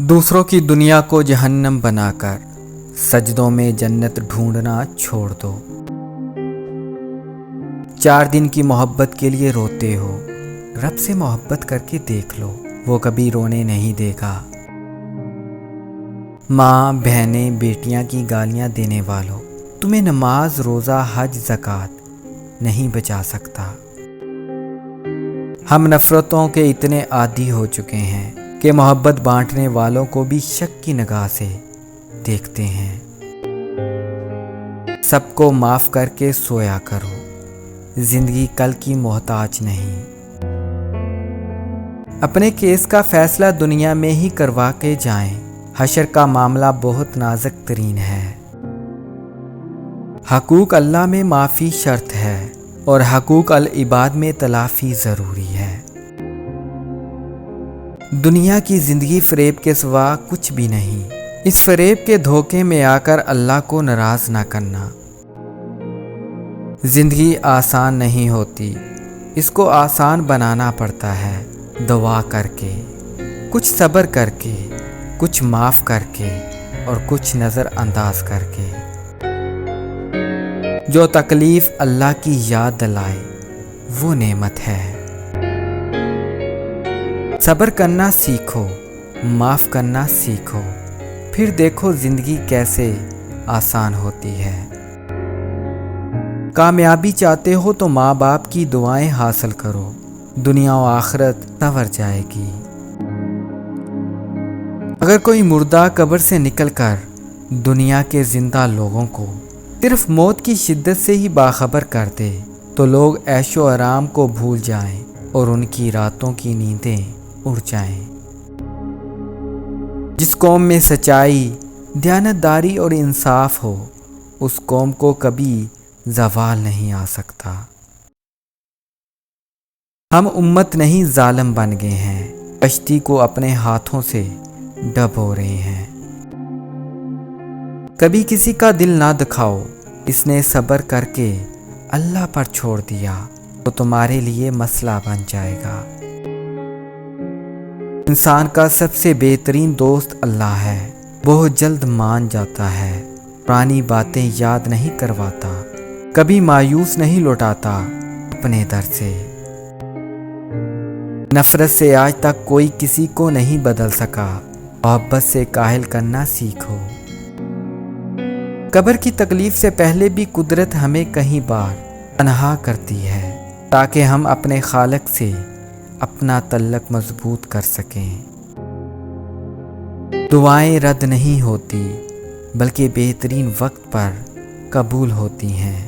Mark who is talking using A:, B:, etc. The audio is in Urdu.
A: دوسروں کی دنیا کو جہنم بنا کر سجدوں میں جنت ڈھونڈنا چھوڑ دو۔ 4 دن کی محبت کے لیے روتے ہو، رب سے محبت کر کے دیکھ لو، وہ کبھی رونے نہیں دے گا۔ ماں، بہنیں، بیٹیاں کی گالیاں دینے والوں، تمہیں نماز، روزہ، حج، زکوٰۃ نہیں بچا سکتا۔ ہم نفرتوں کے اتنے عادی ہو چکے ہیں کہ محبت بانٹنے والوں کو بھی شک کی نگاہ سے دیکھتے ہیں۔ سب کو معاف کر کے سویا کرو، زندگی کل کی محتاج نہیں۔ اپنے کیس کا فیصلہ دنیا میں ہی کروا کے جائیں، حشر کا معاملہ بہت نازک ترین ہے۔ حقوق اللہ میں معافی شرط ہے اور حقوق العباد میں تلافی ضروری ہے۔ دنیا کی زندگی فریب کے سوا کچھ بھی نہیں، اس فریب کے دھوکے میں آ کر اللہ کو ناراض نہ کرنا۔ زندگی آسان نہیں ہوتی، اس کو آسان بنانا پڑتا ہے، دعا کر کے، کچھ صبر کر کے، کچھ معاف کر کے اور کچھ نظر انداز کر کے۔ جو تکلیف اللہ کی یاد دلائے وہ نعمت ہے۔ صبر کرنا سیکھو، معاف کرنا سیکھو، پھر دیکھو زندگی کیسے آسان ہوتی ہے۔ کامیابی چاہتے ہو تو ماں باپ کی دعائیں حاصل کرو، دنیا و آخرت سنور جائے گی۔ اگر کوئی مردہ قبر سے نکل کر دنیا کے زندہ لوگوں کو صرف موت کی شدت سے ہی باخبر کر دے تو لوگ عیش و آرام کو بھول جائیں اور ان کی راتوں کی نیندیں اڑ جائیں۔ جس قوم میں سچائی، دیانتداری اور انصاف ہو، اس قوم کو کبھی زوال نہیں آ سکتا۔ ہم امت نہیں ظالم بن گئے ہیں، کشتی کو اپنے ہاتھوں سے ڈبو رہے ہیں۔ کبھی کسی کا دل نہ دکھاؤ، اس نے صبر کر کے اللہ پر چھوڑ دیا تو تمہارے لیے مسئلہ بن جائے گا۔ انسان کا سب سے بہترین دوست اللہ ہے، بہت جلد مان جاتا ہے، پرانی باتیں یاد نہیں کرواتا، کبھی مایوس نہیں لوٹاتا اپنے در سے۔ نفرت سے آج تک کوئی کسی کو نہیں بدل سکا، محبت سے کاہل کرنا سیکھو۔ قبر کی تکلیف سے پہلے بھی قدرت ہمیں کئی بار تنہا کرتی ہے تاکہ ہم اپنے خالق سے اپنا تعلق مضبوط کر سکیں۔ دعائیں رد نہیں ہوتی بلکہ بہترین وقت پر قبول ہوتی ہیں۔